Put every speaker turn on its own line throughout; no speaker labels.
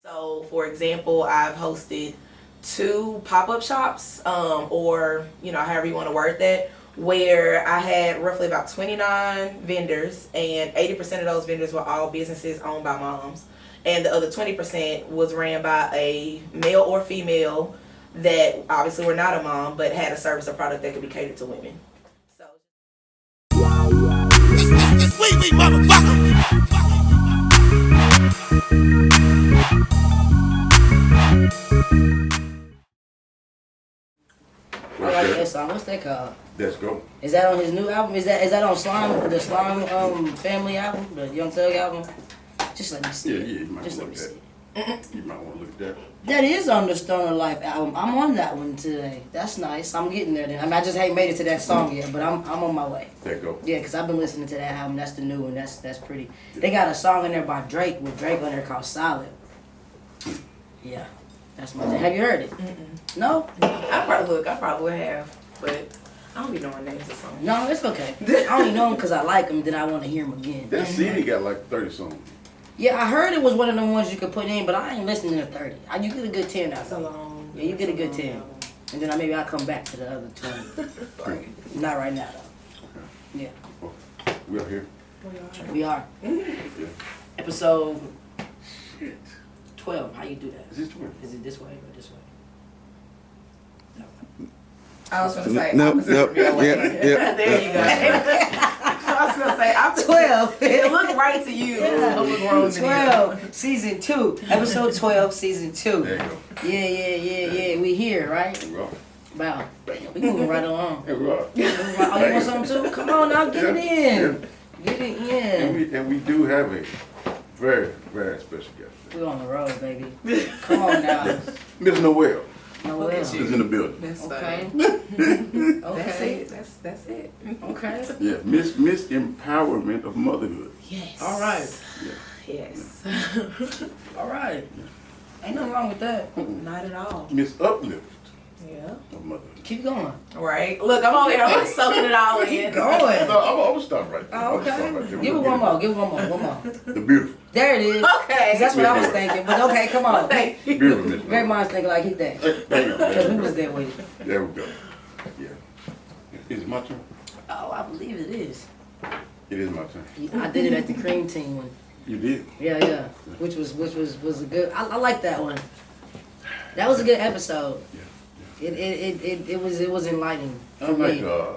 So, for example, I've hosted two pop-up shops, or however you want to word that, where I had roughly about 29 vendors, and 80% of those vendors were all businesses owned by moms, and the other 20% was ran by a male or female that obviously were not a mom, but had a service or product that could be catered to women. So.
Wee motherfucker.
I like that song. What's that called?
Let's go.
Is that on his new album? Is that on Slime, the Slime family album, the Young Thug album? Just let me see.
Yeah,
it.
you might
Just
want
let
to
me
look
see.
at that. You might want to look at that.
That is on the Stoner Life album. I'm on that one today. That's nice. I'm getting there then. I mean, I just ain't made it to that song yet, but I'm on my way.
There go.
Yeah, because I've been listening to that album. That's the new one. That's pretty. They got a song in there by Drake with Drake on there called Solid. Yeah, that's my thing. Have you heard it?
Mm-mm.
No?
I probably have, but I don't be knowing names of songs.
No, it's okay. I only know them because I like them, then I want to hear them again.
That CD got like 30 songs.
Yeah, I heard it was one of the ones you could put in, but I ain't listening to 30. You get a good 10 out
That's a
of it.
long.
Yeah, you get a good
that's
10.
long
And then maybe I'll come back to the other 20. Not right now, though. Yeah,
Oh, we are here.
album.
we are.
Yeah.
Episode
Shit.
12. How you do that?
Is this 12?
Is it this way or this way?
I was gonna say
No,
opposite
no,
from your way.
yeah.
There you go. I was gonna say opposite.
12.
It looked right to you.
Yeah.
It looked wrong to me.
12, season 2. Episode 12, season 2.
There you go.
Yeah. We here, right?
There we are.
Wow. We moving right along.
There we are.
Oh, you want something too? Come on now, get it in. Get it in.
And we do have a very, very special guest.
We on the road, baby. Come on now.
Miss Noel
Noel.
at you.
is in the building.
That's
Okay.
funny. That's
Okay.
it. That's it.
Okay.
Yeah, Miss Empowerment of Motherhood.
Yes.
All right.
Yes.
All right. Ain't nothing wrong with that.
Not at all.
Miss Uplift
Yeah.
of Motherhood.
Keep going.
Right. Look, I'm over here. I'm soaking it all in.
Keep going.
No, I'm gonna stop right there.
Oh,
I'm gonna stop
okay.
right there.
Give it one more. Give it one more.
The beautiful.
There it is.
Okay.
'Cause that's what I was thinking. But okay, come on.
Thank you.
Beautiful Miss
Great
Noel.
minds thinking like he that.
There you go.
Because we was there with it.
There we go. Yeah. Is it my turn?
Oh, I believe it is.
It is my turn.
I did it at the cream team one.
You did?
Yeah. Which was a good. I like that one. That was a good episode.
Yeah.
It was enlightening for
I'm like
me.
a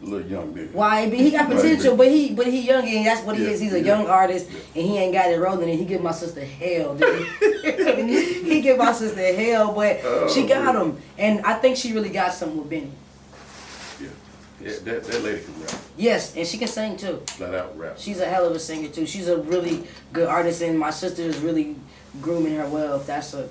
little young nigga.
Why? But he got potential, but he young and that's what he
Yeah,
is. He's a
yeah.
young artist and he ain't got it rolling and he give my sister hell, dude. He give my sister hell, but she got him. And I think she really got something with Benny.
Yeah, that lady can rap.
Yes, and she can sing too.
Flat out rap.
She's a hell of a singer too. She's a really good artist and my sister is really grooming her well, if that's a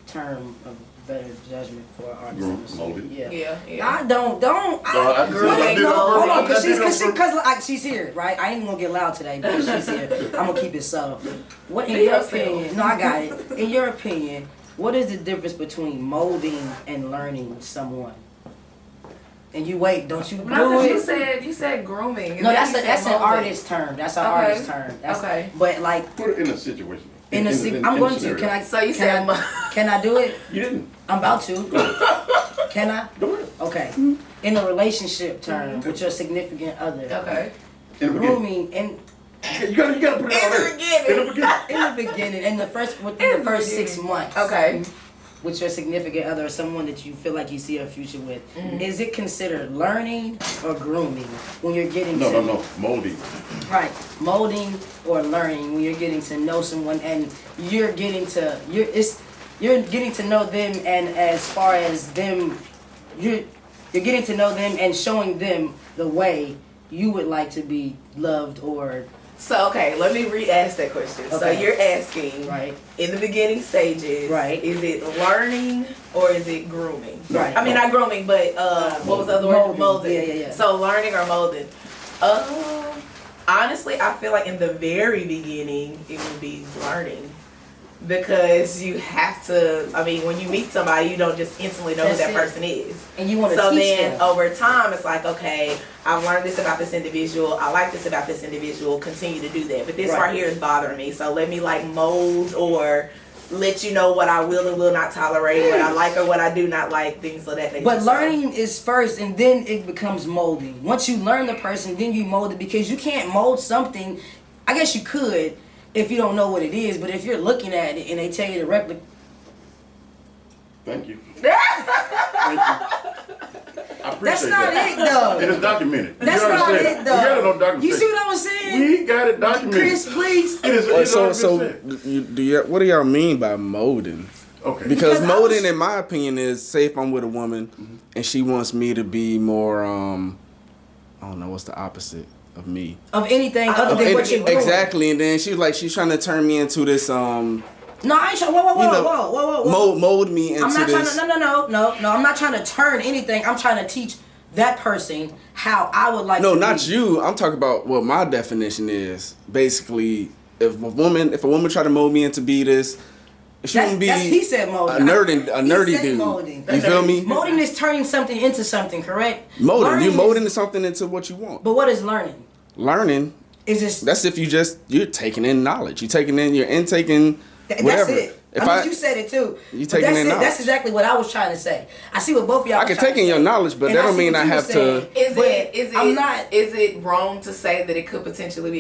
term of better judgment for an artist.
Groom, molded.
Yeah.
Yeah.
I don't.
I
Girl,
I did
no,
it on
Hold on,
purpose.
cause she's here, right? I ain't even gonna get loud today because she's here. I'm gonna keep it subtle. What, in
Be
your
yourself.
opinion? No, I got it. In your opinion, what is the difference between molding and learning someone? And you wait, don't you do
No,
it?
you said grooming. and
No,
then you said
that's an
molding.
artist term. That's an
Okay.
artist term. That's,
Okay.
But like
Put it in a situation.
I'm
in
going
a
to.
scenario.
Can I?
So you
can
said
I,
mo-
can I do it?
You didn't.
I'm about to. Can I?
Go ahead.
Okay. In a relationship term with your significant other.
Okay.
In the beginning.
Grooming and
You gotta put it
In
out
the
there.
beginning.
In the beginning.
in the beginning, in the first within the first 6 months.
Okay.
With your significant other or someone that you feel like you see a future with, is it considered learning or grooming when you're getting to
No. Molding.
right molding or learning when you're getting to know someone and you're getting to know them and as far as them you're getting to know them and showing them the way you would like to be loved or
So okay, let me re-ask that question. So
Okay.
you're asking,
right.
in the beginning stages,
Right.
is it learning or is it grooming?
Right.
I mean, not grooming, but what was the other word?
Molding.
Molding.
Yeah.
So learning or molding? Honestly, I feel like in the very beginning, it would be learning. Because you have to, I mean, when you meet somebody, you don't just instantly know
That's
who that
it.
person is.
And you want to
So
teach
then
them.
over time, it's like, okay, I've learned this about this individual. I like this about this individual. Continue to do that. But this
Right.
right here is bothering me. So let me like mold or let you know what I will and will not tolerate, what I like or what I do not like, things of that nature.
But
So,
learning is first, and then it becomes molding. Once you learn the person, then you mold it, because you can't mold something. I guess you could if you don't know what it is, but if you're looking at it and they tell you to replicate.
Thank you. Thank you. I appreciate
That's not
that.
it, though.
It is documented.
That's
You
not
understand?
it, though.
We got it on documentation.
You see what I was saying?
We got it documented.
Chris, please.
It is,
So,
it's
so
100%.
do you, what do y'all mean by molding?
Okay.
Because
Because I
molding,
was-
in my opinion, is say if I'm with a woman and she wants me to be more, I don't know, what's the opposite of me?
Of anything other
Of
than
any-
what you're doing.
exactly, and then she's trying to turn me into this,
No, I ain't trying. Whoa,
you know,
whoa.
mold me into
I'm not
this.
trying to. No. I'm not trying to turn anything. I'm trying to teach that person how I would like.
No,
to
not
be.
you. I'm talking about what my definition is. Basically, if a woman try to mold me into be this, it shouldn't be
He said molding.
a nerdy
He said
dude.
molding.
You feel me?
Molding is turning something into something, correct?
Molding.
Learning
You
is-
molding something into what you want.
But what is learning?
Learning.
Is just
That's if you're taking in knowledge. You're intaking whatever.
That's it.
If
I mean, you said it too.
You
But
taking
that's
in
it. That's
knowledge.
exactly what I was trying to say. I see what both of y'all.
I
was
can
trying
take
to
in your
say.
knowledge, but
And
that don't
see
mean
what
I
you were
have to.
saying. I'm not.
Is it wrong to say that it could potentially be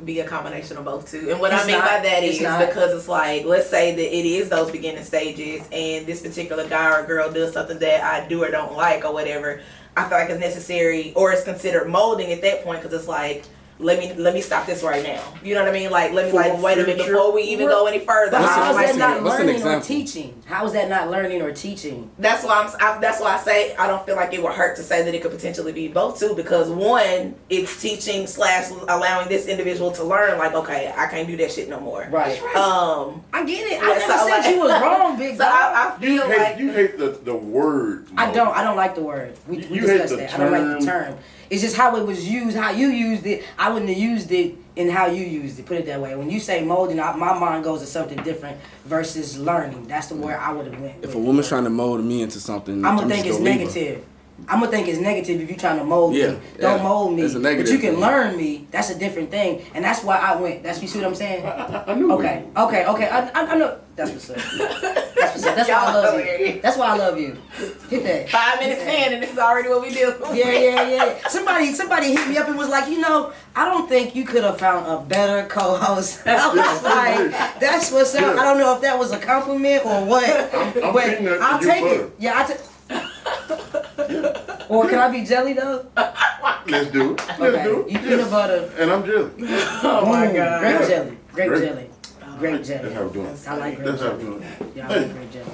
be a combination of both too? And what I
It's
mean
not.
by that
It's
is
not.
because it's like, let's say that it is those beginning stages, and this particular guy or girl does something that I do or don't like or whatever. I feel like it's necessary or it's considered molding at that point because it's like, let me stop this right now. You know what I mean? Like, let me
For
wait a minute
future-
before we even go any further.
But how is
What's
that
an-
not
what's an
learning or
example?
teaching? How is that not learning or teaching?
That's why that's why I say I don't feel like it would hurt to say that it could potentially be both too, because one, it's teaching / allowing this individual to learn, like, okay, I can't do that shit no more.
Right. I get it. I
Yeah,
never
so,
said
like-
you was wrong, big
So
dog.
I feel like
You hate the word.
I don't like the word. We
You hate
discussed
the
that. I don't like the
term.
term. It's just how it was used, how you used it. I wouldn't have used it in how you used it. Put it that way. When you say molding, my mind goes to something different versus learning. That's the word I would have went.
If
with.
a woman's trying to mold me into something,
I'm gonna
just
think it's
gonna leave her.
negative. I'm gonna think it's negative if you're trying to mold
Yeah,
me. Don't
yeah.
mold me.
It's a
But
negative
you can
thing.
learn me. That's a different thing. And that's why I went. That's you see what I'm saying?
I knew.
Okay. I know. That's what's up. That's what's up. That's why I
Y'all
love
hilarious.
you. That's why I love you. Hit that.
5 minutes in and this is already what we do.
Yeah. Somebody hit me up and was like, I don't think you could have found a better co-host. I was like, that's what's up. I don't know if that was a compliment or what,
I'm
but
taking that
I'll
to your
take
butter.
it. Yeah, Or can I be jelly though?
Let's do it. Let's
Okay.
do it.
You peanut butter.
And I'm jelly.
Oh my
Boom.
god.
Grape
Yeah.
jelly. Grape
Grape.
jelly. Grape jelly.
That's how we're doing.
I like grape
That's how we're
jelly.
doing.
Yeah, I
Hey,
like grape jelly.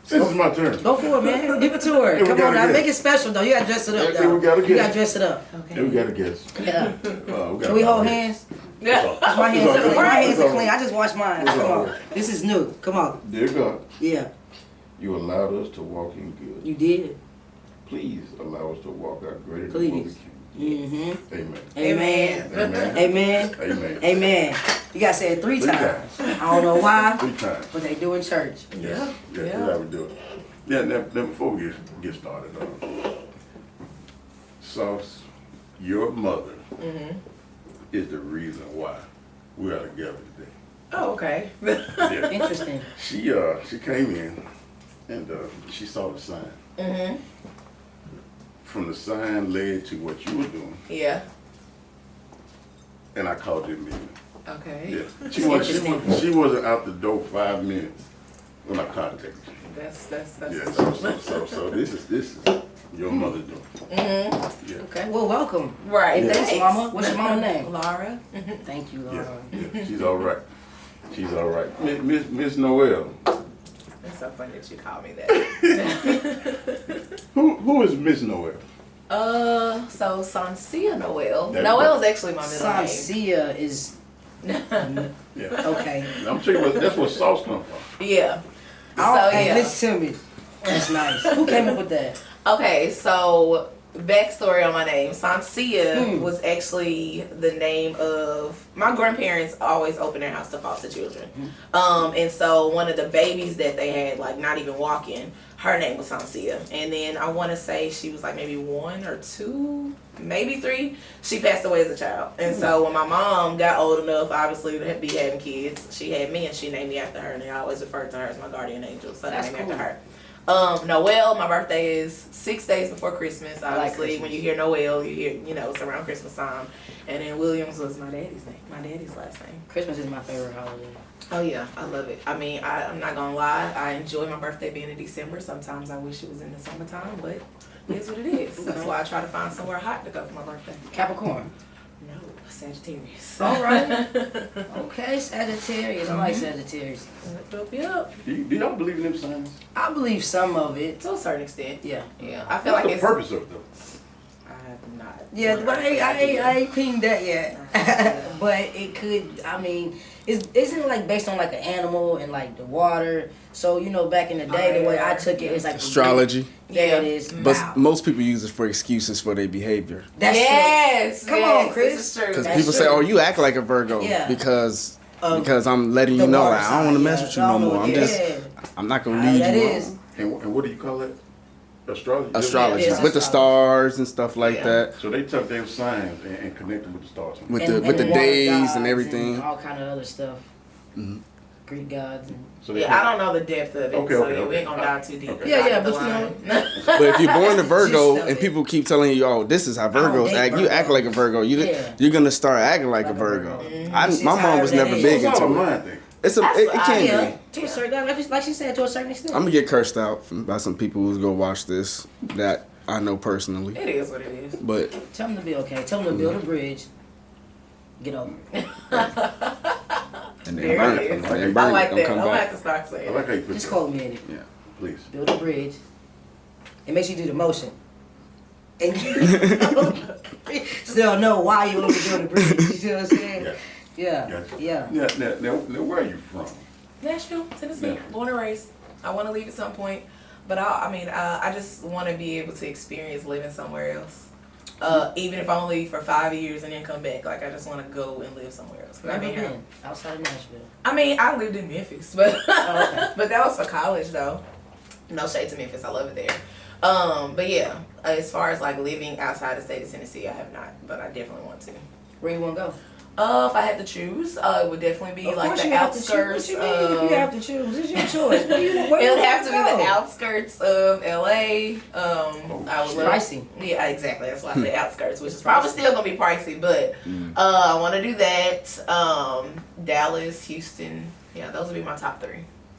since it's my turn.
Go for it, man. Give it to her.
Yeah, we
Come
got
on
a
now.
guest.
Make it special though. You gotta dress it up
Yeah,
though.
we got a
You gotta
guest.
dress it up.
And we got a guest.
Yeah.
We got
Can we hold
a guest.
hands?
Yeah.
Cause my hands are clean. My hands are clean. I just washed mine.
It's
Come
all
on.
right.
This is new. Come on.
Dear God,
Yeah.
you allowed us to walk in good.
You did.
Please allow us to walk out greater than
Please.
what we can.
Mm-hmm.
Amen.
Amen.
Amen.
Amen.
Amen.
Amen. You gotta say it three
Three
times. I don't know why,
3 times.
but they do in church.
Yeah.
Yeah.
That's how we do it. Yeah, now before we get started, Sauce, your mother is the reason why we are together today.
Oh, okay.
Yeah.
Interesting.
She came in and she saw the sign.
Mhm.
From the sign led to what you were doing,
Yeah.
and I called you immediately.
Okay.
Yeah. She wasn't out the door 5 minutes when I contacted you.
That's
Yeah. So this is your mother doing. Yeah.
Okay. Well, welcome.
right.
Hey, thanks, Mama. What's your mama's name?
Laura.
Thank you,
Yeah.
Laura.
Yeah. She's all right. She's all right. Miss Noel.
It's so funny that you call me that.
Who is Miss Noel?
So Sancia Noel.
There you
Noel
go.
is actually my middle name.
Sancia is
Yeah.
okay.
I'm telling you that's where sauce come from.
Yeah. So
Hey,
yeah.
listen to me. That's nice. Who came up with that?
Okay, so backstory on my name. Sancia
Hmm.
was actually the name of my grandparents always open their house to foster children. And so one of the babies that they had, like not even walking, Her name was Sansia. And then I want to say she was like maybe 1 or 2, maybe 3. She passed away as a child. And so when my mom got old enough, obviously, to be having kids, she had me and she named me after her. And I always refer to her as my guardian angel. So they named me after her. Noel, my birthday is 6 days before Christmas. Obviously,
Christmas.
when you hear Noel, you hear, it's around Christmas time. And then Williams was my daddy's name, my daddy's last name.
Christmas is my favorite holiday.
Oh yeah, I love it. I mean, I'm not gonna lie, I enjoy my birthday being in December. Sometimes I wish it was in the summertime, but it is what it is. That's why I try to find somewhere hot to go for my birthday.
Capricorn.
No, Sagittarius.
All right. Okay, Sagittarius. I like Sagittarius.
Yep.
Do y'all believe in them signs?
I believe some of it.
To a certain extent.
Yeah.
Yeah, I feel
What's
like
the purpose of them?
I have not.
Yeah, but I ain't pinged that yet. But it could. I mean, isn't it like based on like an animal and like the water? So back in the day, the way I took it is like
Astrology.
There it is.
But
Wow.
most people use it for excuses for their behavior.
That's
Yes.
Come
yes,
on, Chris.
This is true.
Because
That's
people say,
true.
"Oh, you act like a Virgo,"
Yeah.
because
Of
I'm letting
the
you know
water
like, I don't want to
sign,
mess
yeah.
with you no more. I'm not gonna lead
That
you
is.
on.
And what do you call that? Astrology?
Astrology
Yeah,
with the
astrology.
stars and stuff like
Yeah.
that,
So they took their signs and connect them with the stars.
with
And
the
water
days
gods
and everything.
and all kind of other stuff.
Mhm.
Greek gods. And
So they
Yeah, I don't know the depth of it,
Okay,
so
okay,
yeah, we
okay.
ain't gonna dive too deep.
Okay.
Yeah,
The
but
line.
But if you're born a Virgo
Just
and people keep telling you, "Oh, this is how Virgos
date
act," you act
Virgo.
like a Virgo.
Yeah.
You're gonna start acting like a
Like a
Virgo.
Virgo.
My mom was
She's
never
tired
big
of
It's all a
into it.
mind thing.
It can
yeah,
be.
to a certain, like she said, to a certain extent.
I'm gonna get cursed out by some people who's gonna watch this that I know personally.
It is what it is.
But
Tell them to be okay. Tell them to build a bridge. Get over it.
and
There
then
it is.
burn it.
I like
Don't
that.
come
I'm gonna
back.
have to start
I
saying
like how
it.
you put
Just
that.
quote me in it.
Yeah.
Please.
Build a bridge. It makes you do the motion. And still know why you want to build a bridge. You see what I'm saying?
Yeah.
Yeah.
Gotcha.
Yeah.
Now, where are you from?
Nashville, Tennessee,
Yeah.
born and raised. I want to leave at some point, but I just want to be able to experience living somewhere else. Even if only for 5 years and then come back. Like, I just want to go and live somewhere else.
Never
here.
been outside of Nashville.
I mean, I lived in Memphis, but
Oh, okay.
but that was for college though. No shade to Memphis, I love it there. But yeah, as far as like living outside the state of Tennessee, I have not, but I definitely want to.
Where you want to go?
If I had to choose, it would definitely be
Of
like
course
the
you have to choose.
outskirts.
What you mean if you have to choose? It's your choice. Where you
It would have to be
go?
the outskirts of LA. I would love.
Pricey.
Yeah, exactly. That's why I say outskirts, which is probably still gonna be pricey, but I want to do that. Dallas, Houston. Yeah, those would be my top 3.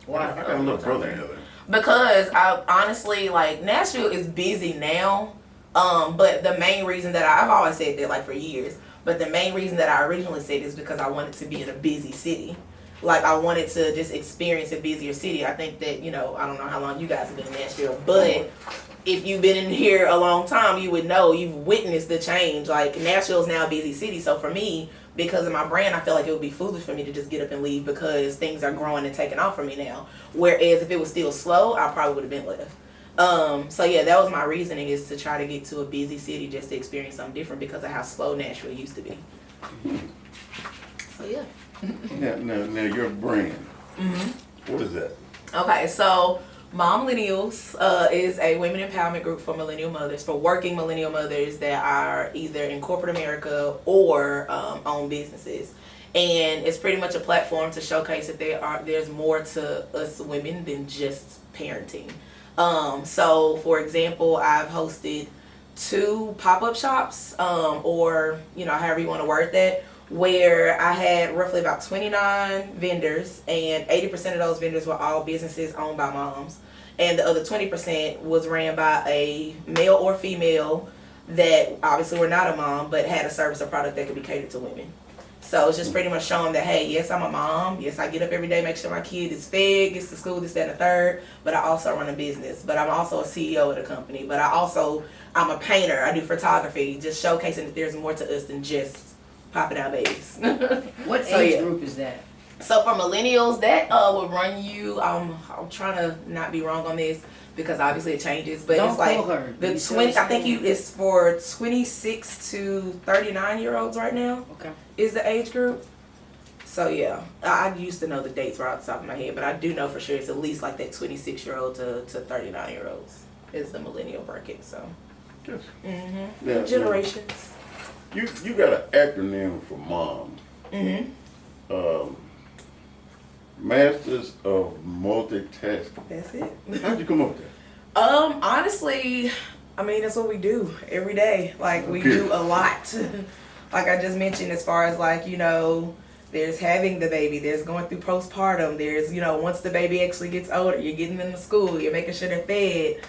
I got a little brother in there.
Because I honestly like Nashville is busy now. But the main reason that I've always said that like for years, but the main reason that I originally said is because I wanted to be in a busy city. Like I wanted to just experience a busier city. I think that, I don't know how long you guys have been in Nashville, but if you've been in here a long time, you would know, you've witnessed the change. Like Nashville is now a busy city. So for me, because of my brand, I feel like it would be foolish for me to just get up and leave because things are growing and taking off for me now. Whereas if it was still slow, I probably would have been left. So yeah, that was my reasoning, is to try to get to a busy city just to experience something different because of how slow Nashville used to be. So yeah.
Now your brand. What is that?
Okay, so Mom Millennials is a women empowerment group for millennial mothers, for working millennial mothers that are either in corporate America or own businesses. And it's pretty much a platform to showcase that there's more to us women than just parenting. So for example, I've hosted 2 pop-up shops, or however you want to word that, where I had roughly about 29 vendors, and 80% of those vendors were all businesses owned by moms, and the other 20% was ran by a male or female that obviously were not a mom but had a service or product that could be catered to women. So it's just pretty much showing that, hey, yes, I'm a mom. Yes, I get up every day, make sure my kid is fed, gets to school, this, that, and the third. But I also run a business. But I'm also a CEO of the company. But I'm a painter. I do photography, just showcasing that there's more to us than just popping out babies.
What
So,
age
yeah.
group is that?
So for millennials, that will run you. I'm trying to not be wrong on this because obviously it changes. But
Don't
it's like
call her.
the
You
20. I think
said-
it's for 26 to 39-year-olds right now
Okay.
is the age group. So yeah, I used to know the dates right off the top of my head, but I do know for sure it's at least like that 26-year-old to 39-year-olds is the millennial bracket. So
Yes.
mm-hmm.
Now,
Generations.
You got an acronym for mom.
Mm-hmm.
Masters of Multitasking.
That's it.
How'd you come up with that?
Honestly, I mean, that's what we do every day. Like, we
Okay.
do a lot. Like I just mentioned, as far as like, there's having the baby, there's going through postpartum, there's, once the baby actually gets older, you're getting them to school, you're making sure they're fed,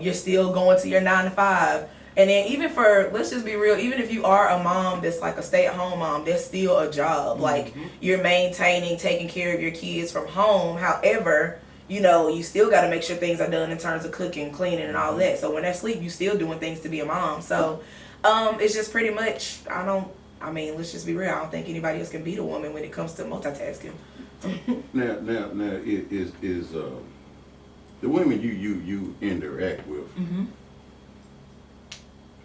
you're still going to your 9 to 5. And then even for, let's just be real, even if you are a mom that's like a stay-at-home mom, there's still a job. Like, you're maintaining, taking care of your kids from home. However, you still got to make sure things are done in terms of cooking, cleaning, and all that. So when they're asleep, you still doing things to be a mom. So it's just pretty much, let's just be real. I don't think anybody else can beat a woman when it comes to multitasking.
Now, is the women you interact with,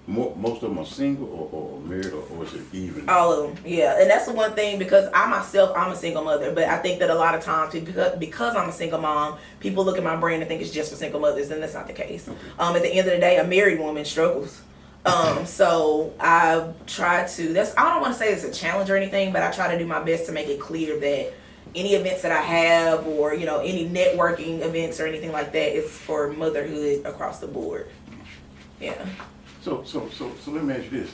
most of them are single or married, or is it even?
All of them, yeah. And that's the one thing, because I'm a single mother, but I think that a lot of times, because I'm a single mom, people look at my brand and think it's just for single mothers, and that's not the case.
Okay.
At the end of the day, a married woman struggles. So I try to, I don't want to say it's a challenge or anything, but I try to do my best to make it clear that any events that I have, or, any networking events or anything like that, is for motherhood across the board. Yeah.
So let me ask you this: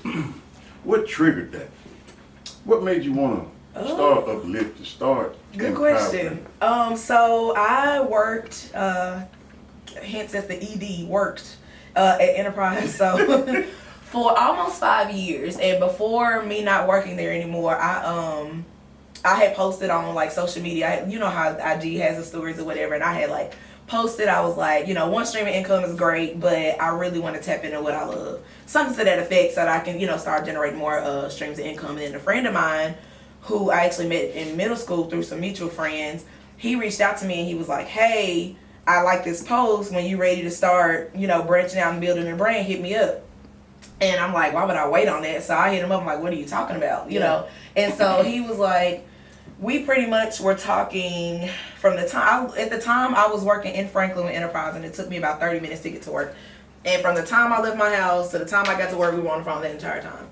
what triggered that? What made you want to start Uplift, to start?
Good
empowering?
question. So I worked, hence as the ED, worked at Enterprise. So for almost 5 years, and before me not working there anymore, I had posted on like social media. You know how IG has the stories or whatever, and I had like posted. I was like, one stream of income is great, but I really want to tap into what I love, something to that effect, so that I can start generating more streams of income. And then a friend of mine, who I actually met in middle school through some mutual friends, he reached out to me and he was like, hey, I like this post. When you're ready to start, branching out and building your brand, hit me up. And I'm like, why would I wait on that? So I hit him up. I'm like, what are you talking about? And so he was like, we pretty much were talking from the time, at the time I was working in Franklin with Enterprise, and it took me about 30 minutes to get to work. And from the time I left my house to the time I got to work, we were on the phone the entire time.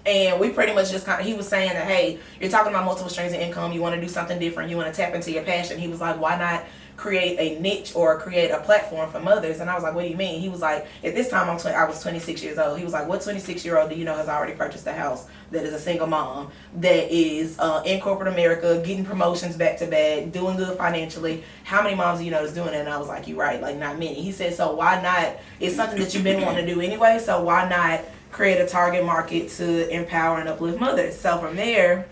And we pretty much just he was saying that, hey, you're talking about multiple streams of income, you want to do something different, you want to tap into your passion. He was like, why not create a niche or create a platform for mothers? And I was like, what do you mean? He was like, at this time I was 26 years old. He was like, what 26-year-old do you know has already purchased a house, that is a single mom, that is in corporate America, getting promotions back to back, doing good financially? How many moms do you know that's doing that? And I was like, you're right, like not many. He said, so why not? It's something that you've been wanting to do anyway, so why not create a target market to empower and uplift mothers? So from there,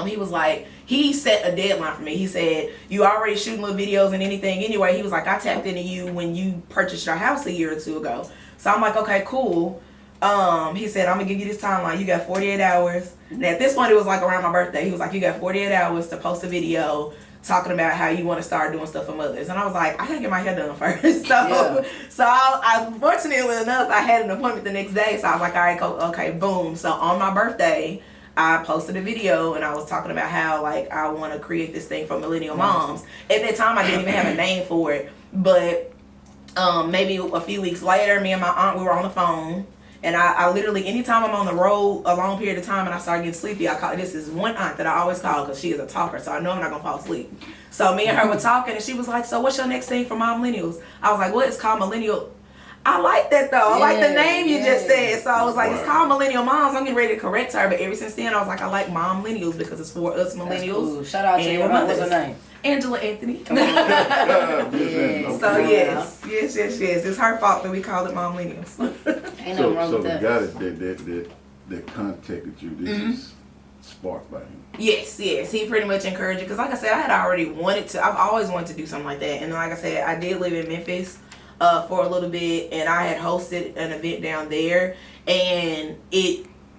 he was like, he set a deadline for me. He said, you already shooting little videos and anything anyway. He was like, I tapped into you when you purchased your house a year or two ago. So I'm like, okay, cool. He said, I'm gonna give you this timeline. You got 48 hours. And at this point, it was like around my birthday. He was like, you got 48 hours to post a video talking about how you want to start doing stuff for mothers. And I was like, I gotta get my hair done first. So I fortunately enough, I had an appointment the next day. So I was like, all right, okay, boom. So on my birthday, I posted a video and I was talking about how like I want to create this thing for millennial moms. At that time, I didn't even have a name for it, but maybe a few weeks later, me and my aunt, we were on the phone, and I literally, anytime I'm on the road a long period of time and I start getting sleepy, I call. This is one aunt that I always call because she is a talker, so I know I'm not gonna fall asleep. So me and her were talking, and she was like, "So what's your next thing for Mom Millennials?" I was like, "Well, it's called Millennial." I like that though. I like the name you just said. So I was like, it's called Millennial Moms. I'm getting ready to correct her, but ever since then I was like, I like Mom Millennials because it's for us millennials.
Cool. Shout out to your mom. What's her name?
Angela Anthony.
Yeah.
So yes. It's her fault that we call it Mom Millennials.
Ain't nothing wrong
So
with
the
that.
guy that contacted you, this is sparked by him.
Yes. He pretty much encouraged it because, like I said, I had already wanted to. I've always wanted to do something like that, and like I said, I did live in Memphis for a little bit, and I had hosted an event down there, and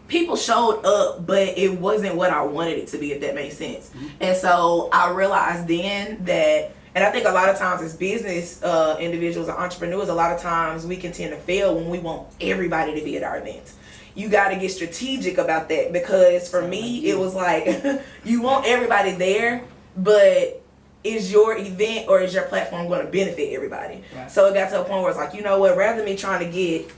people showed up, but it wasn't what I wanted it to be, if that makes sense. And so I realized then that, and I think a lot of times as business individuals or entrepreneurs, a lot of times we can tend to fail when we want everybody to be at our events. you got to get strategic about that, because for me it was like you want everybody there, but is your event or is your platform going to benefit everybody?
Right.
So it got to a point where it's like, you know what, rather than me trying to get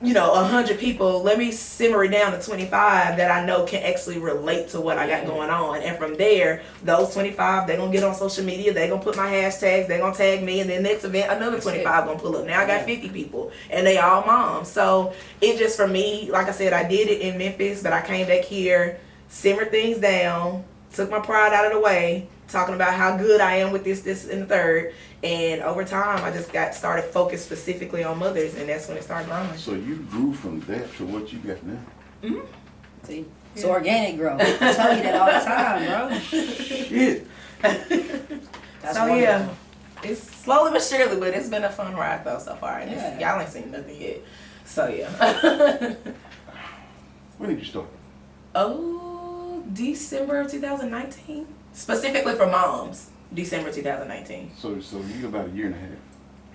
100 people, let me simmer it down to 25 that I know can actually relate to what I got going on. And from there, those 25, they're going to get on social media, they're going to put my hashtags, they're going to tag me, and then next event, another 25 going to pull up. Now I got 50 people, and they all moms. So it just, for me, like I said, I did it in Memphis, but I came back here, simmered things down, took my pride out of the way, talking about how good I am with this, and the third. And over time, I just started focused specifically on mothers, and that's when it started growing.
So you grew from that to what you got now?
See, it's organic growth. I tell you that all the time, bro.
Shit.
That's
So
wonderful.
yeah, it's slowly but surely, but it's been a fun ride though so far. And
Yeah.
y'all ain't seen nothing yet. So yeah.
When did you start?
December of 2019. Specifically for moms, December 2019.
So you about a year and a half.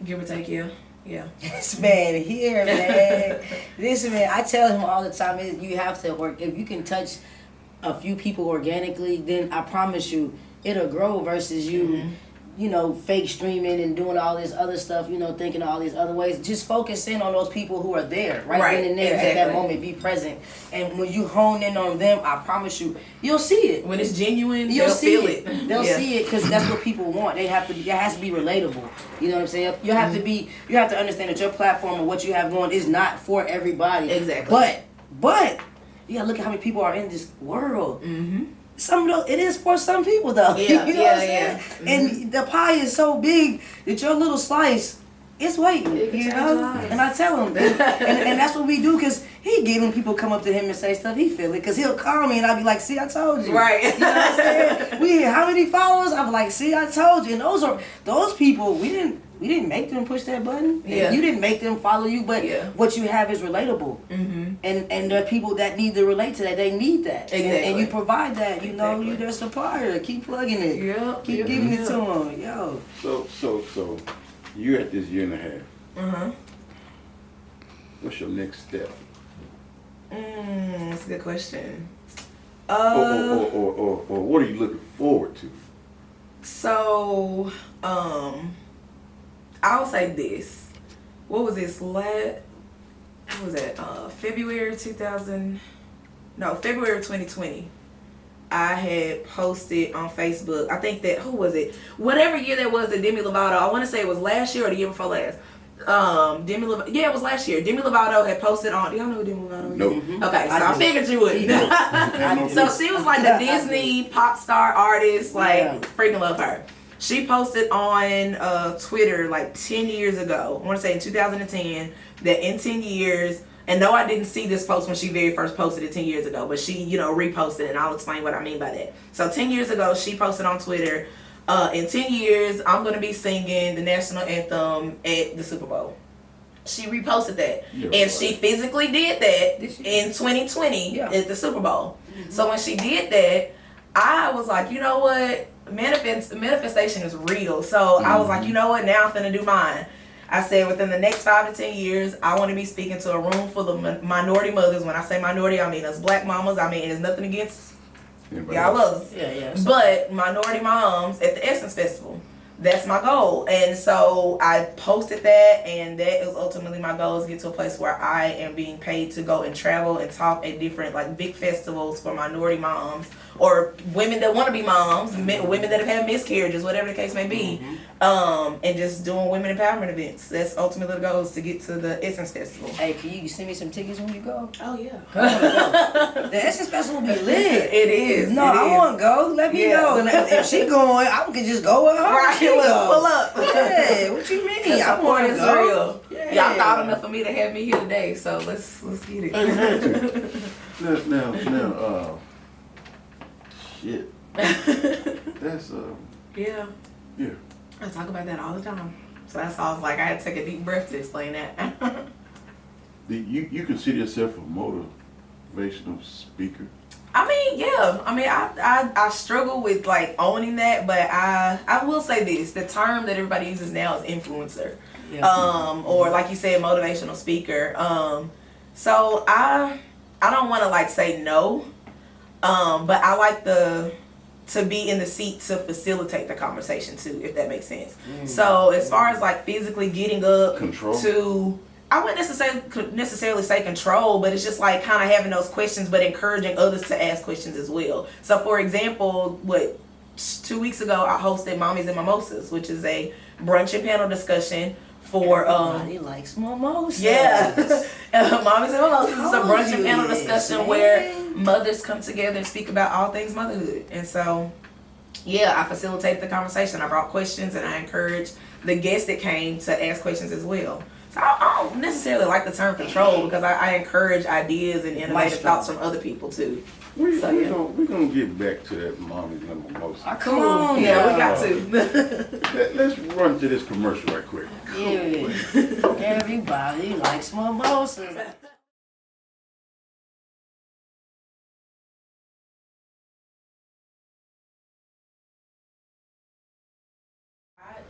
Give or take, yeah. Yeah.
This man here, man. This man, I tell him all the time, you have to work. If you can touch a few people organically, then I promise you, it'll grow versus you, fake streaming and doing all this other stuff, thinking of all these other ways. Just focus in on those people who are there, right then and there at that
exactly.
moment. Be present. And when you hone in on them, I promise you, you'll see it.
When it's genuine,
You'll
they'll
see
feel
it. They'll
Yeah.
see it because that's what people want. It has to be relatable. You know what I'm saying? You have to understand that your platform and what you have going is not for everybody.
Exactly.
But you gotta look at how many people are in this world.
Mm-hmm.
Some of those, it is for some people though.
Yeah,
you know what I'm saying?
Mm-hmm.
And the pie is so big that your little slice is waiting.
It can
You
change
know?
lives.
And I tell him, and that's what we do because he get when people come up to him and say stuff, he feel it because he'll call me and I'll be like, see, I told you.
Right.
You know what I'm saying? We had how many followers? I'm like, see, I told you. And those people, we didn't make them push that button.
Yeah.
You didn't make them follow you, but
Yeah.
what you have is relatable.
Mm-hmm.
And there are people that need to relate to that. They need that.
Exactly.
And you provide that. You know,
Exactly.
you're their supplier. Keep plugging it.
Yeah.
Keep giving it to them. Yo.
So you're at this year and a half.
Uh-huh.
What's your next step?
That's a good question.
Or what are you looking forward to?
So, I'll say this. What was this? What was that? February 2020. I had posted on Facebook. I think that, who was it? Whatever year that was that Demi Lovato. I want to say it was last year or the year before last. It was last year. Demi Lovato had posted on. Do y'all know who Demi Lovato is?
Nope.
Okay, so
I
I
do.
figured you wouldn't. So she was like the Disney pop star artist, like
Yeah.
freaking love her. She posted on Twitter like 10 years ago, I want to say in 2010, that in 10 years, and no, I didn't see this post when she very first posted it 10 years ago, but she, reposted, and I'll explain what I mean by that. So 10 years ago, she posted on Twitter, in 10 years, I'm going to be singing the national anthem at the Super Bowl. She reposted that.
You're
and
right.
she physically did that
Did she?
in 2020
Yeah.
at the Super Bowl. So when she did that, I was like, you know what? Manifestation is real. So I was like, you know what? Now I'm finna do mine. I said within the next 5 to 10 years, I want to be speaking to a room full of minority mothers. When I say minority, I mean us black mamas. I mean, there's nothing against
Anybody
y'all
else?
others.
Yeah.
But minority moms at the Essence Festival. That's my goal. And so I posted that, and that is ultimately my goal, is get to a place where I am being paid to go and travel and talk at different like big festivals for minority moms or women that want to be moms, women that have had miscarriages, whatever the case may be. And just doing women empowerment events. That's ultimately the goal, is to get to the Essence Festival.
Hey, can you send me some tickets when you go?
Oh yeah.
The Essence Festival will be lit.
It is.
No,
it
I
is.
want to go. Let me
Yeah.
go. And if she going, I can just go with her.
Right,
She
look,
go.
pull up.
Yeah, what you mean?
The
I
support
want to
is
go.
real.
Yeah.
Y'all thought enough for me to have me here today, so let's get it.
Hey, had to. Now, shit. That's
Yeah,
yeah.
I talk about that all the time. So that's why I was like, I had to take a deep breath to explain that.
You consider yourself a motivational speaker?
I mean, yeah. I mean, I struggle with like owning that, but I will say this: the term that everybody uses now is influencer,
Yeah.
or like you said, motivational speaker. So I don't want to like say no, but I like to be in the seat to facilitate the conversation too, if that makes sense. So as far as like physically getting up
Control?
to, I wouldn't necessarily say control, but it's just like kind of having those questions, but encouraging others to ask questions as well. So for example, 2 weeks ago I hosted Mommies and Mimosas, which is a brunch and panel discussion for
Everybody likes mimosas.
yeah, Mommies and Mimosas is a brunch and panel
Yes,
discussion
man.
where mothers come together and speak about all things motherhood. And so, yeah, I facilitated the conversation. I brought questions and I encouraged the guests that came to ask questions as well. So I don't necessarily like the term control because I encourage ideas and innovative
Maestro.
thoughts from other people too.
We're
So, yeah.
gonna get back to that Mommy's and Mimosa.
Come on,
Yeah, we
now.
got to.
Let's run to this commercial right quick.
Yeah. Everybody likes mimosas.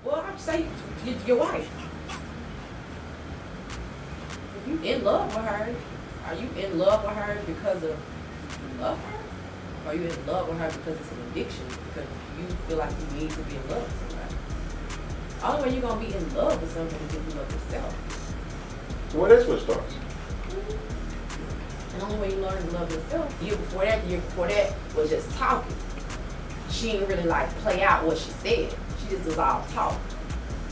Well, I'd say your wife. If you in love with her, are you in love with her because of you love her? Or are you in love with her because it's an addiction? Because you feel like you need to be in love with somebody? The only way you're going to be in love with somebody is if you love yourself.
So well, that's what starts.
And the only way you learn to love yourself, the year before that was just talking. She didn't really like play out what she said. She just was all talk.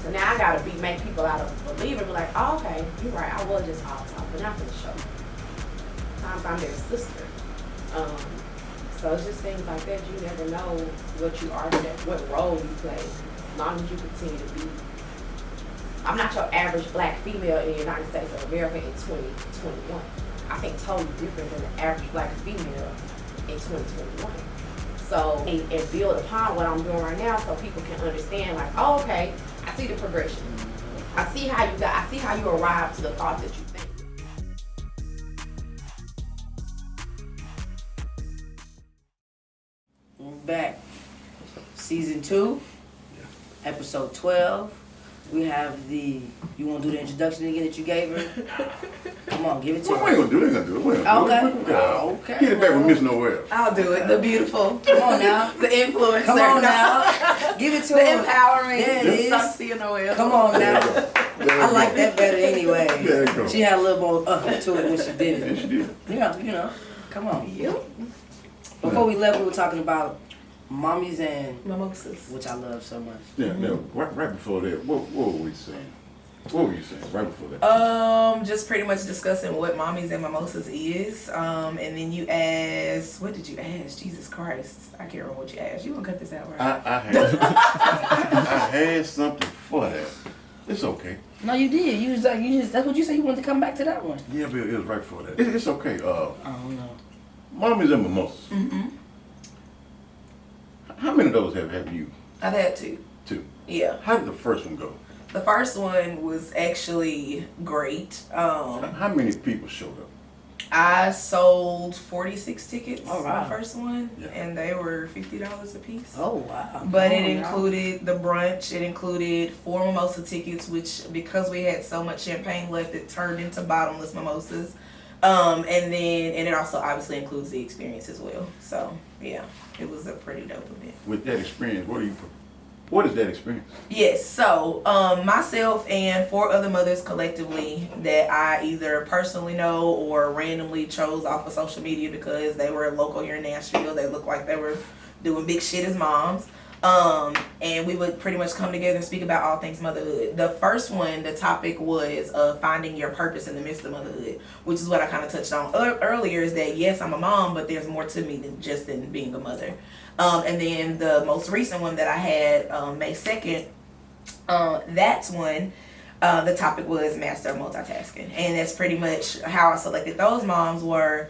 So now I gotta make people out of believer, be like, oh, okay, you're right, I was just all talk, but not for the show. I'm their sister. So it's just things like that. You never know what you are, what role you play, as long as you continue to be. I'm not your average black female in the United States of America in 2021. I think totally different than the average black female in 2021. So, and build upon what I'm doing right now so people can understand, like, oh, okay, I see the progression. I see how you arrived to the thought that you think.
We're back. Season 2, episode 12. We have you want to do the introduction again that you gave her? Come on, give it to
Well, we ain't
her.
gonna do it. We ain't gonna do it. We ain't gonna do it.
Okay. Okay.
Get it back with Miss Noel.
I'll do it. The beautiful,
Come on now.
the influencer.
Come on now. Give it to
The
her.
empowering.
There it is.
Sophia Noel.
Come on
There you
now.
go. There you
I like
go.
that better anyway.
There you go.
She had a little more to it when she did
Yeah,
it.
she did.
Yeah, you know. Come on.
Yep.
Before we left, we were talking about mommies and
Mimosas.
which I love so much.
Yeah, right before that, what were we saying? What were you saying right before that?
Just pretty much discussing what Mommies and Mimosas is. And then you asked, what did you ask? Jesus Christ. I can't remember what you asked. You gonna cut this out, right?
I had something for that. It's okay.
No, you did. You was like, that's what you said. You wanted to come back to that one.
Yeah, but it was right before that. It's okay.
I don't know.
Mommies and Mimosas.
Mm-hmm.
How many of those have you?
I've had two.
Two.
Yeah.
How did the first one go?
The first one was actually great.
How many people showed up?
I sold 46 tickets
Oh,
on
wow.
the first one,
Yeah.
and they were $50 a piece.
Oh, wow.
But
Come
it
on now.
included the brunch. It included 4 mimosa tickets, which because we had so much champagne left, it turned into bottomless mimosas. And it also obviously includes the experience as well. So yeah, it was a pretty dope event.
With that experience, what is that experience?
Yes, so myself and 4 other mothers collectively that I either personally know or randomly chose off of social media because they were local here in Nashville. They looked like they were doing big shit as moms. And we would pretty much come together and speak about all things motherhood. The first one, the topic was finding your purpose in the midst of motherhood, which is what I kind of touched on earlier, is that yes, I'm a mom, but there's more to me than just in being a mother. And then the most recent one that I had, May 2nd, that's when the topic was master of multitasking. And that's pretty much how I selected those moms. Were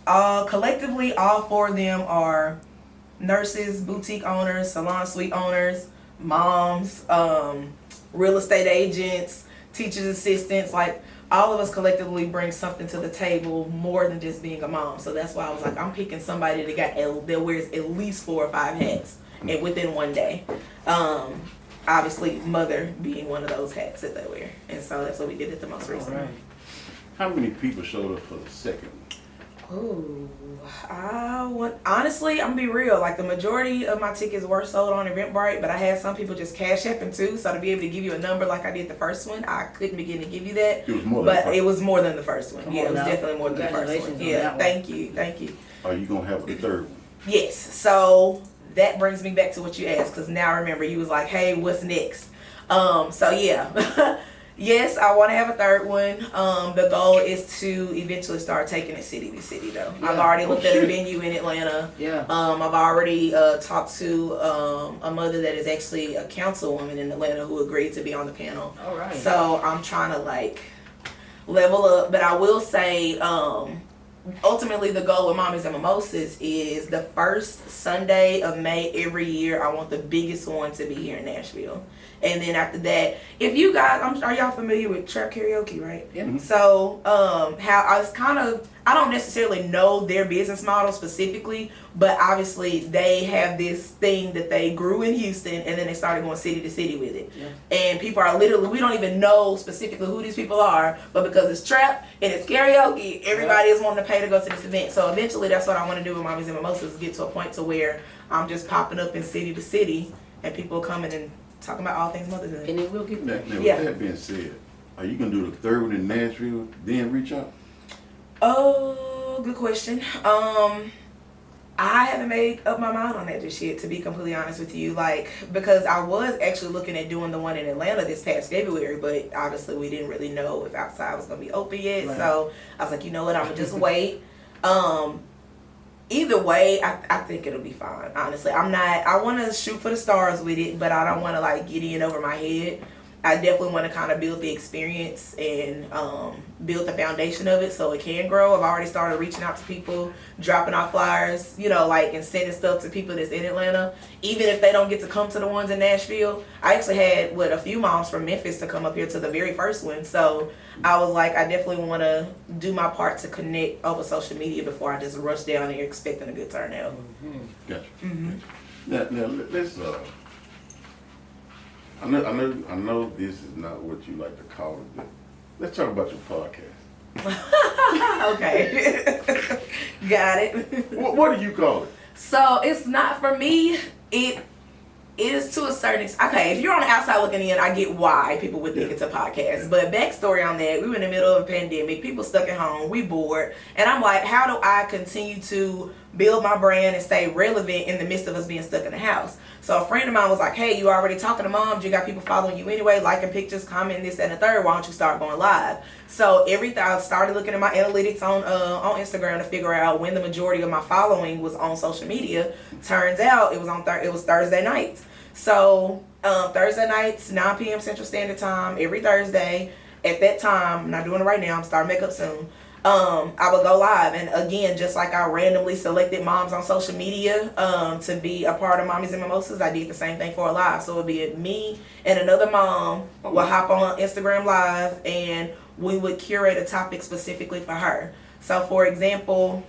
collectively, all 4 of them are nurses, boutique owners, salon suite owners, moms, real estate agents, teachers assistants. Like, all of us collectively bring something to the table more than just being a mom. So that's why I was like, I'm picking somebody that wears at least 4 or 5 hats and within one day. Obviously, mother being one of those hats that they wear. And so that's what we did at the most recent
All
one.
right.
How many people showed up for the second one?
Ooh, honestly, I'm gonna be real. Like the majority of my tickets were sold on Eventbrite, but I had some people just cash apping too. So to be able to give you a number like I did the first one, I couldn't begin to give you that.
It was more than the
But
first
it was more than the first one.
Come
Yeah,
on
it was
now.
definitely more than the first one.
Congratulations on
Yeah,
that one.
thank you.
Are you gonna have a third one?
Yes. So that brings me back to what you asked, because now I remember you was like, "Hey, what's next?" So yeah, yes, I want to have a third one. The goal is to eventually start taking it city to city, though. I've
Yeah.
already looked at a venue in Atlanta.
Yeah.
I've already talked to a mother that is actually a councilwoman in Atlanta who agreed to be on the panel.
All right.
So I'm trying to like level up, but I will say, ultimately the goal with Mommies and Mimosas is the first Sunday of May every year. I want the biggest one to be here in Nashville. And then after that, if you guys, are y'all familiar with trap karaoke, right?
Yeah.
So, how I was I don't necessarily know their business model specifically, but obviously they have this thing that they grew in Houston and then they started going city to city with it.
Yeah.
And people are literally, we don't even know specifically who these people are, but because it's trap and it's karaoke, everybody is wanting to pay to go to this event. So eventually that's what I want to do with Mommies and Mimosas, get to a point to where I'm just popping up in city to city and people coming and talking about all things motherhood.
And it will get
Now,
there.
with
Yeah.
that being said, are you gonna do the third one in Nashville, then reach out?
Oh, good question. I haven't made up my mind on that just yet, to be completely honest with you. Like, because I was actually looking at doing the one in Atlanta this past February, but obviously we didn't really know if outside was gonna be open yet.
Right.
So I was like, you know what, I'm gonna just wait. Either way, I think it'll be fine. Honestly, I want to shoot for the stars with it, but I don't want to like get in over my head. I definitely want to kind of build the experience and build the foundation of it so it can grow. I've already started reaching out to people, dropping off flyers, like, and sending stuff to people that's in Atlanta. Even if they don't get to come to the ones in Nashville, I actually had a few moms from Memphis to come up here to the very first one. So I was like, I definitely want to do my part to connect over social media before I just rush down there expecting a good turnout.
Gotcha.
Mm-hmm.
Now let's I know this is not what you like to call it, but let's talk about your podcast.
Okay. Got it.
What do you call it?
So it's not for me. It is to a certain extent. Okay, if you're on the outside looking in, I get why people would think it's a podcast. But backstory on that, we were in the middle of a pandemic. People stuck at home. We bored. And I'm like, how do I continue to build my brand and stay relevant in the midst of us being stuck in the house? So a friend of mine was like, hey, you already talking to moms. You got people following you anyway, liking pictures, commenting this, that, and the third. Why don't you start going live? So I started looking at my analytics on Instagram to figure out when the majority of my following was on social media. Turns out it was Thursday nights. So Thursday nights, 9 p.m. Central Standard Time, every Thursday. At that time, I'm not doing it right now, I'm starting makeup soon. I would go live, and again, just like I randomly selected moms on social media to be a part of Mommies and Mimosas, I did the same thing for a live. So it would be me and another mom would hop on Instagram Live, and we would curate a topic specifically for her. So for example,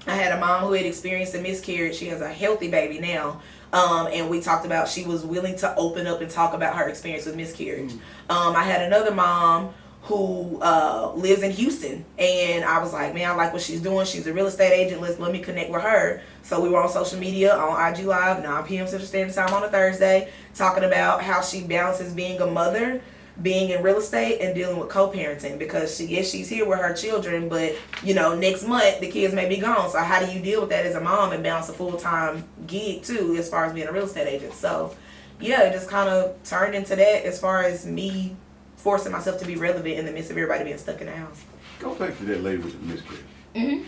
I had a mom who had experienced a miscarriage. She has a healthy baby now. And we talked about, she was willing to open up and talk about her experience with miscarriage. I had another mom who lives in Houston, and I was like, man, I like what she's doing. She's a real estate agent. Let me connect with her. So we were on social media on IG Live, 9 p.m. Central Standard Time on a Thursday, talking about how she balances being a mother, being in real estate, and dealing with co-parenting, because she's here with her children, but next month the kids may be gone. So how do you deal with that as a mom and balance a full-time gig too, as far as being a real estate agent? So yeah, it just kind of turned into that, as far as me forcing myself to be relevant in the midst of everybody being stuck in the house.
Go back to that lady with the miscarriage.
Mm-hmm.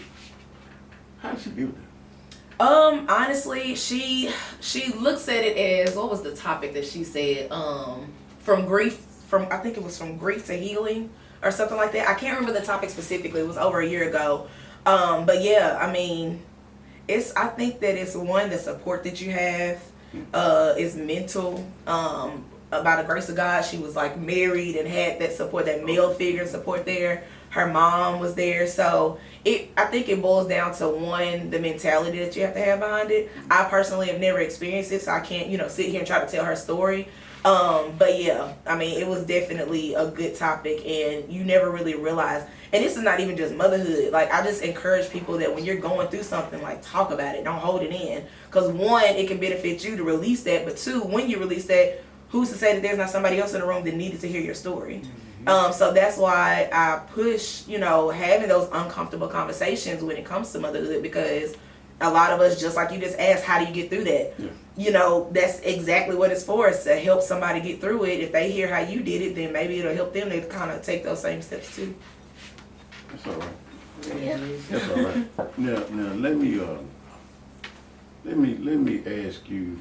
How did she deal with that?
Honestly, she looks at it as, what was the topic that she said? I think it was from grief to healing or something like that. I can't remember the topic specifically. It was over a year ago. But yeah, I mean, I think that it's one, the support that you have is mental. By the grace of God, she was like married and had that support, that male figure support there. Her mom was there. So I think it boils down to one, the mentality that you have to have behind it. I personally have never experienced it, so I can't, sit here and try to tell her story. But yeah, I mean, it was definitely a good topic, and you never really realize. And this is not even just motherhood. Like, I just encourage people that when you're going through something, like, talk about it. Don't hold it in. Because one, it can benefit you to release that. But two, when you release that, who's to say that there's not somebody else in the room that needed to hear your story? So that's why I push, having those uncomfortable conversations when it comes to motherhood, because a lot of us, just like you just asked, how do you get through that? Yeah. That's exactly what it's for, is to help somebody get through it. If they hear how you did it, then maybe it'll help them to kind of take those same steps too.
That's all right.
Yeah.
That's all right. Now let me ask you.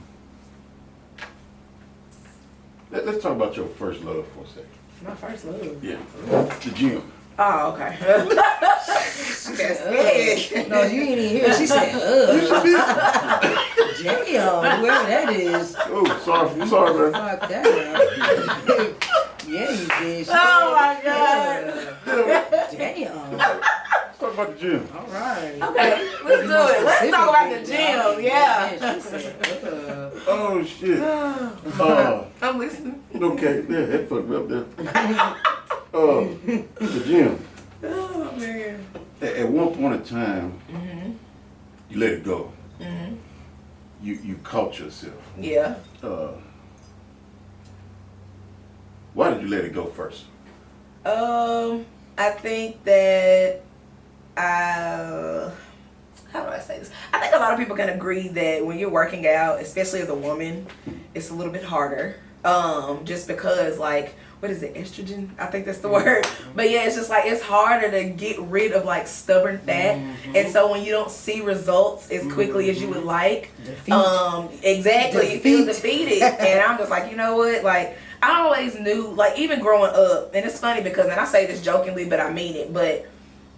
Let's talk about your first love for a second.
My first love.
Yeah, the gym.
Oh, okay.
No, you ain't even hear. She said, damn, whoever that is.
Oh, sorry, man.
Fuck that. Yeah, you did. She
Oh my
said,
God.
damn.
Let's talk about the gym.
All right.
Okay, let's do it. Let's talk about the gym. Yeah.
She said,
Oh shit.
I'm listening.
Okay, yeah, that fucked me up there. The gym.
Oh man.
At one point in time, you let it go.
Mm-hmm.
You caught yourself.
Yeah.
Why did you let it go first?
I think that how do I say this? I think a lot of people can agree that when you're working out, especially as a woman, it's a little bit harder. Just because, like, what is it, estrogen? I think that's the word. But yeah, it's just like, it's harder to get rid of like stubborn fat. And so when you don't see results as quickly as you would like, exactly, you feel defeated. And I'm just like, you know what? Like, I always knew, like, even growing up, and it's funny because, and I say this jokingly, but I mean it, but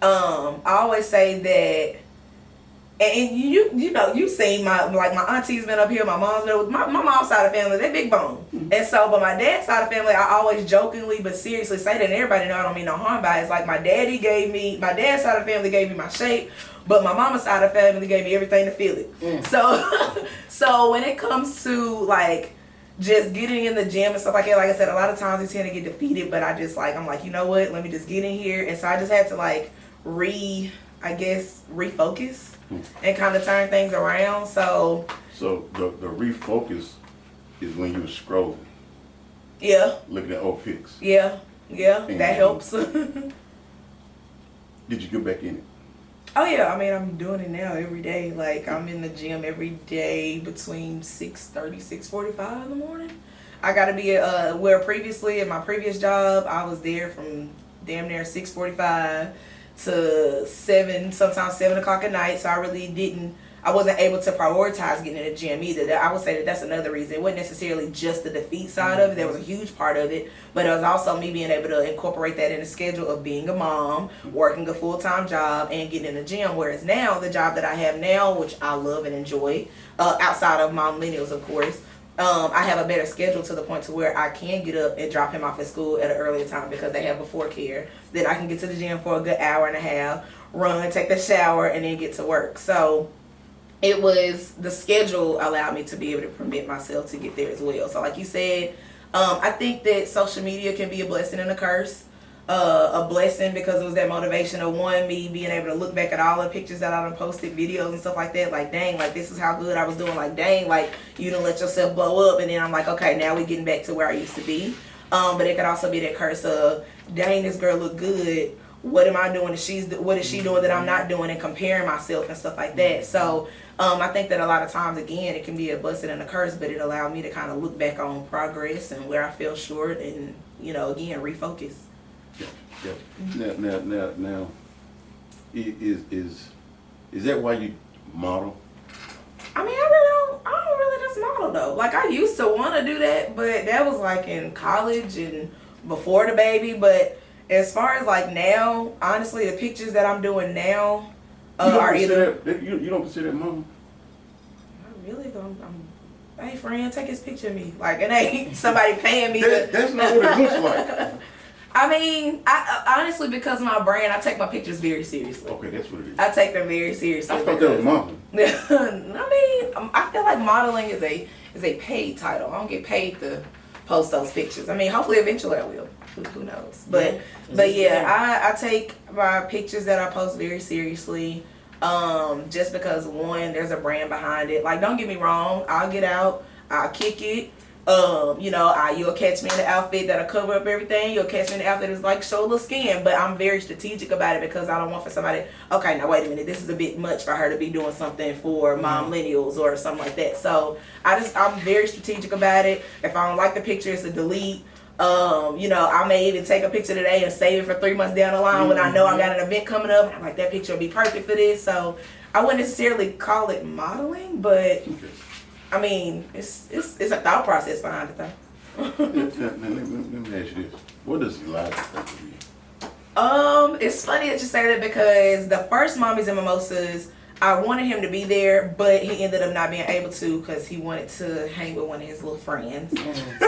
I always say that, and you've seen my auntie's been up here, my mom's been, my mom's side of the family, they big bone. And so, but my dad's side of the family, I always jokingly but seriously say that, and everybody know I don't mean no harm by it. It's like my dad's side of the family gave me my shape, but my mama's side of the family gave me everything to feel it. So when it comes to like just getting in the gym and stuff like that, like I said, a lot of times we tend to get defeated, but I'm like, you know what, let me just get in here. And so I just had to like refocus and kind of turn things around. So
the refocus is when you were scrolling,
yeah,
looking at old pics.
yeah, that helps.
Did you get back in it?
Oh yeah, I mean, I'm doing it now every day. Like, I'm in the gym every day between 6:30, 6:45 in the morning. I gotta be where previously in my previous job, I was there from damn near 6:45 to 7, sometimes 7 o'clock at night. So I wasn't able to prioritize getting in the gym either. I would say that that's another reason. It wasn't necessarily just the defeat side of it. There was a huge part of it, but it was also me being able to incorporate that in the schedule of being a mom, working a full-time job, and getting in the gym. Whereas now, the job that I have now, which I love and enjoy, outside of my millennials, of course, I have a better schedule to the point to where I can get up and drop him off at school at an earlier time because they have before care. Then I can get to the gym for a good hour and a half, run, take the shower, and then get to work. So it was, the schedule allowed me to be able to permit myself to get there as well. So like you said, I think that social media can be a blessing and a curse. A blessing because it was that motivation of, one, me being able to look back at all the pictures that I done posted, videos and stuff like that, like, dang, like, this is how good I was doing, like, dang, like, you done let yourself blow up, and then I'm like, okay, now we getting back to where I used to be. But it could also be that curse of, dang, this girl look good, what am I doing what is she doing that I'm not doing, and comparing myself and stuff like that. So I think that a lot of times, again, it can be a blessing and a curse, but it allowed me to kind of look back on progress and where I fell short and, again, refocus.
Yeah. Now, is that why you model?
I mean, I don't really just model though. Like, I used to want to do that, but that was like in college and before the baby. But as far as like now, honestly, the pictures that I'm doing now are either.
You don't consider that model?
I really don't. Hey, friend, take this picture of me. Like, it ain't somebody paying me.
That's not what it looks like.
I mean, I honestly, because of my brand, I take my pictures very seriously.
Okay, that's what it is.
I take them very seriously.
I thought that was modeling.
I mean, I feel like modeling is a paid title. I don't get paid to post those pictures. I mean, hopefully eventually I will. Who knows? But
Yeah.
but yeah, I take my pictures that I post very seriously. Just because one, there's a brand behind it. Like, don't get me wrong, I'll get out, I'll kick it. You know, you'll catch me in the outfit that'll cover up everything. You'll catch me in the outfit that's like show a little skin. But I'm very strategic about it because I don't want for somebody, okay, now wait a minute, this is a bit much for her to be doing something for mom millennials or something like that. So I'm very strategic about it. If I don't like the picture, it's a delete. You know, I may even take a picture today and save it for 3 months down the line when I know I got an event coming up. I'm like, that picture will be perfect for this. So I wouldn't necessarily call it modeling, but
Okay.
I mean, it's a thought process behind it though.
Now, let me ask you this. What does Elijah think of you?
It's funny that you say that because the first Mommies and Mimosas, I wanted him to be there, but he ended up not being able to because he wanted to hang with one of his little friends.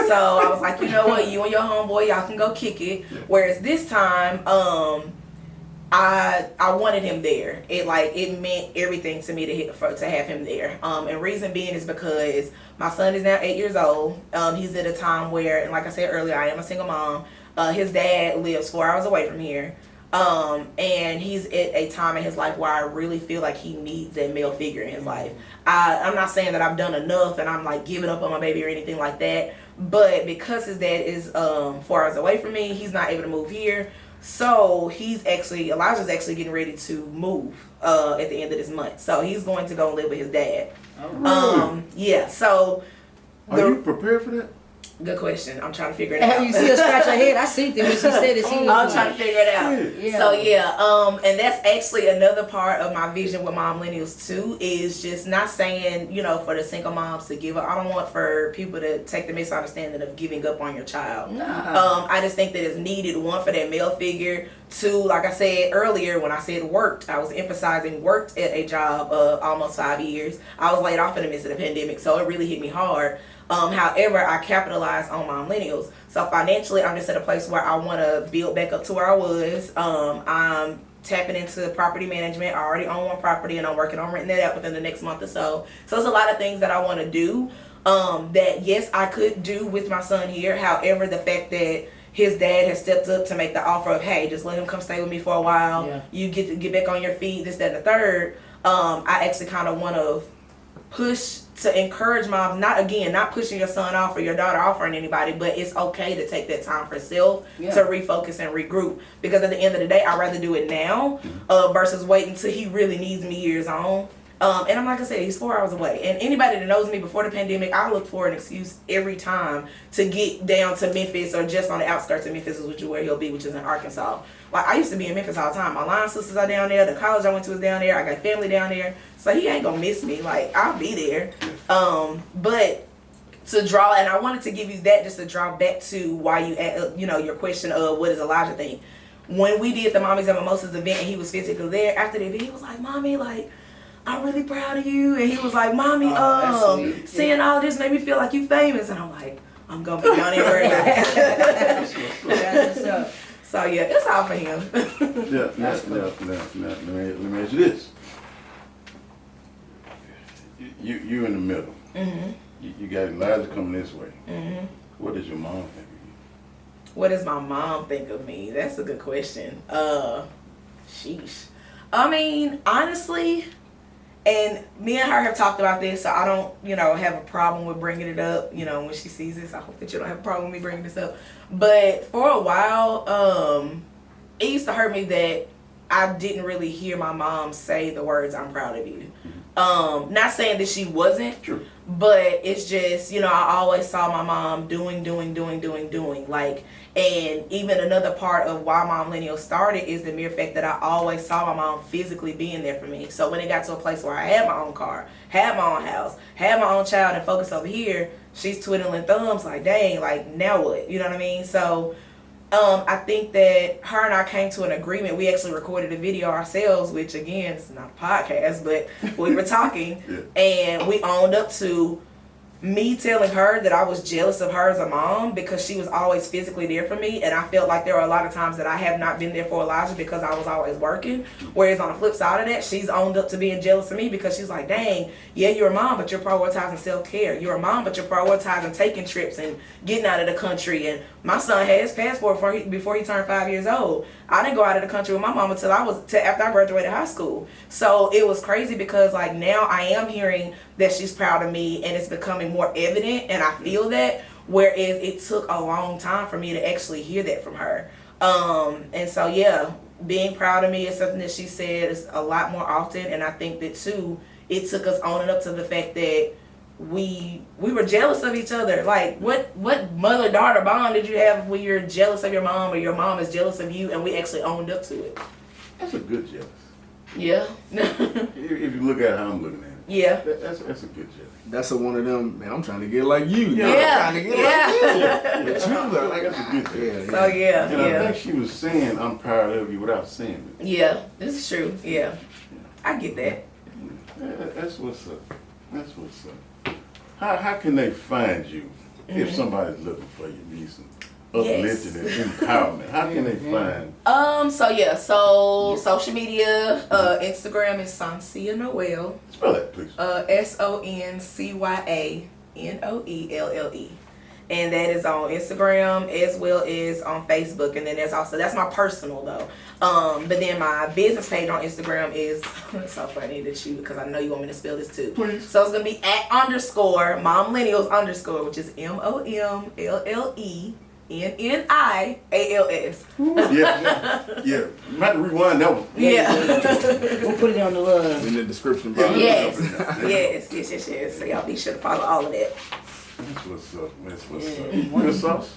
So I was like, you know what, you and your homeboy, y'all can go kick it. Whereas this time, I wanted him there. It meant everything to me to have him there. And reason being is because my son is now 8 years old. He's at a time where, and like I said earlier, I am a single mom. His dad lives 4 hours away from here. And he's at a time in his life where I really feel like he needs that male figure in his life. I'm not saying that I've done enough and I'm like giving up on my baby or anything like that, but because his dad is 4 hours away from me, he's not able to move here. So Elijah's actually getting ready to move at the end of this month. So he's going to go live with his dad. Yeah, so
Are you prepared for that?
good question. I'm trying to figure it out.
You see her scratch her head? I see it when she said it.
I'm trying to figure it out.
Yeah.
So yeah, and that's actually another part of my vision with Mom Millennials too, is just not saying, you know, for the single moms to give up. I don't want for people to take the misunderstanding of giving up on your child.
Nah.
I just think that it's needed, one, for that male figure. Two, like I said earlier, when I said worked, I was emphasizing worked at a job almost 5 years. I was laid off in the midst of the pandemic, so it really hit me hard. However, I capitalized on my millennials. So financially, I'm just at a place where I want to build back up to where I was. I'm tapping into property management. I already own one property and I'm working on renting that out within the next month or so. So there's a lot of things that I want to do that, yes, I could do with my son here. However, the fact that his dad has stepped up to make the offer of, hey, just let him come stay with me for a while.
Yeah.
You get to get back on your feet, this, that, and the third. I actually kind of want to push to encourage moms, not pushing your son off or your daughter off on anybody, but it's okay to take that time for self to refocus and regroup. Because at the end of the day, I'd rather do it now versus waiting until he really needs me years on. And I'm like I said, he's 4 hours away. And anybody that knows me before the pandemic, I look for an excuse every time to get down to Memphis or just on the outskirts of Memphis, which is where he'll be, which is in Arkansas. Like, I used to be in Memphis all the time. My line sisters are down there. The college I went to is down there. I got family down there. So he ain't gonna miss me. Like, I'll be there. But to draw, and I wanted to give you that just to draw back to why you know, your question of what does Elijah think. When we did the Mommies and Mimosas event and he was physically there, after the event, he was like, Mommy, like, I'm really proud of you. And he was like, Mommy, seeing all this made me feel like you famous. And I'm like, I'm gonna be down here worried about it. So yeah, it's all for him.
Let me ask you this. You in the middle.
Mm-hmm.
You got Elijah coming this way.
Mm-hmm.
What does your mom think of you?
What does my mom think of me? That's a good question. Sheesh. I mean, honestly, and me and her have talked about this, so I don't, you know, have a problem with bringing it up, you know, when she sees this. I hope that you don't have a problem with me bringing this up. But for a while, it used to hurt me that I didn't really hear my mom say the words, I'm proud of you. Not saying that she wasn't,
True.
but it's just, you know, I always saw my mom doing. Like, and even another part of why Mom Millennial started is the mere fact that I always saw my mom physically being there for me. So when it got to a place where I had my own car, had my own house, had my own child and focus over here, she's twiddling thumbs like, dang, like, now what? You know what I mean? So I think that her and I came to an agreement. We actually recorded a video ourselves, which again, it's not a podcast, but we were talking and we owned up to, me telling her that I was jealous of her as a mom because she was always physically there for me, and I felt like there were a lot of times that I have not been there for Elijah because I was always working. Whereas on the flip side of that, she's owned up to being jealous of me because she's like, dang, yeah, you're a mom, but you're prioritizing self-care. You're a mom, but you're prioritizing taking trips and getting out of the country. And my son had his passport before he turned 5 years old. I didn't go out of the country with my mama till after I graduated high school. So it was crazy because like now I am hearing that she's proud of me and it's becoming more evident, and I feel that, whereas it took a long time for me to actually hear that from her. And so yeah, being proud of me is something that she said is a lot more often, and I think that too it took us owning up to the fact that we were jealous of each other. Like what mother-daughter bond did you have when you're jealous of your mom or your mom is jealous of you, and we actually owned up to it?
That's a good jealous.
Yeah.
If you look at how I'm looking at it.
Yeah.
That's a good jealous.
That's one of them, man, I'm trying to get like you.
Yeah.
I'm trying to get like you.
But you look like that's a good jealous.
Yeah,
So yeah,
And I
yeah.
think she was saying I'm proud of you without saying it.
Yeah, this is true. Yeah. I get that.
Yeah, that's what's up. That's what's up. How can they find you if somebody's looking for you? Need some uplifting and empowerment. How can they find?
So social media, Instagram is Soncia Noelle,
Spell that, please.
SONCYANOELLE. And that is on Instagram as well as on Facebook. And then that's my personal though. But then my business page on Instagram is it's so funny that because I know you want me to spell this too.
Please.
So it's gonna be @_MomMillennials_, which is MOMLLENNIALS.
Yeah. You might rewind that one.
Yeah.
We'll put it on the
in the description box.
Yes. So y'all be sure to follow all of that.
That's what's up. That's what's
Yeah.
up. Good sauce.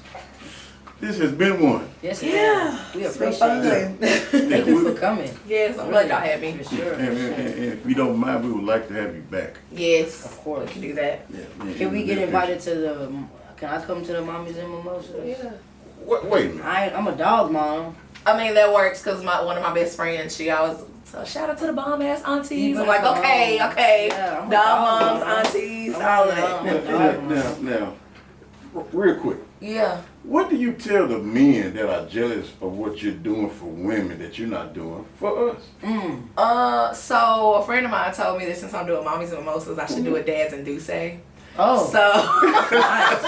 This has been one.
Yes,
Yeah.
we
It's
appreciate
fun.
it.
Yeah,
Thank you for coming.
Yes, I'm glad y'all had me.
For sure.
And if you don't mind, we would like to have you back.
Yes.
Of course.
We can do that.
Yeah.
Can we get invited to the? Can I come to the Mommies and Mimosas?
Yeah.
Wait a minute.
I'm a dog mom.
I mean, that works because one of my best friends, she always, so shout out to the bomb ass aunties. I'm like, okay.
Yeah, I'm a
Dog
dog
moms,
mom.
aunties,
I'm
all
a
of
dog
that.
mom.
Now, real quick.
Yeah.
What do you tell the men that are jealous of what you're doing for women that you're not doing for us?
So a friend of mine told me that since I'm doing mommies and mimosas, I should do a dads and do say.
Oh,
So,
nice.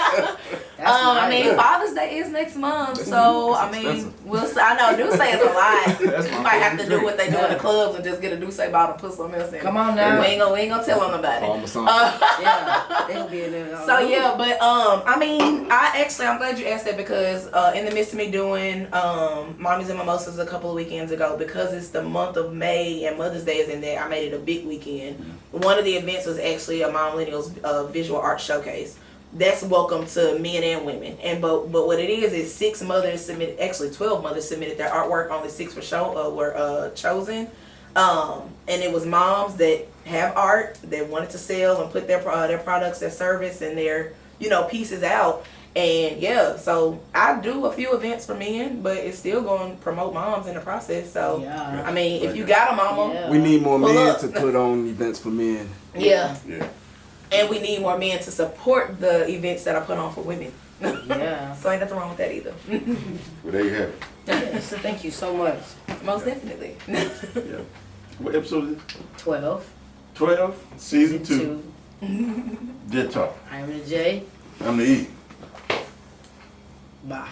That's
I
nice.
mean, Father's Day is next month, so I mean,
expensive.
we'll see. I know Duce is a lot.
That's
You
my
might have to
favorite
do what they do in the clubs and just get a Duce bottle, put some else in.
Come on now.
We ain't gonna tell them about
All
it.
my songs.
Yeah, they'll be in there.
So yeah, but I mean, I'm glad you asked that because in the midst of me doing Mommies and Mimosas a couple of weekends ago, because it's the month of May and Mother's Day is in there, I made it a big weekend. One of the events was actually a Mom Millennials visual art showcase. That's welcome to men and women, and but what it is 6 mothers submitted, actually 12 mothers submitted their artwork. Only 6 were chosen, and it was moms that have art that wanted to sell and put their products, their service, and their pieces out. And yeah, so I do a few events for men, but it's still going to promote moms in the process. So
Yeah.
I mean, if you got a mama,
Yeah.
We need more
Pull
men
up.
to put on events for men.
yeah,
Yeah.
and we need more men to support the events that are put on for women.
Yeah.
So ain't nothing wrong with that either.
Well, there you have it.
Yes, thank you so much.
Most definitely.
Yeah. What episode is it?
12.
12, season 2.
2.
Jet Talk.
I'm the J.
I'm the E.
Bye.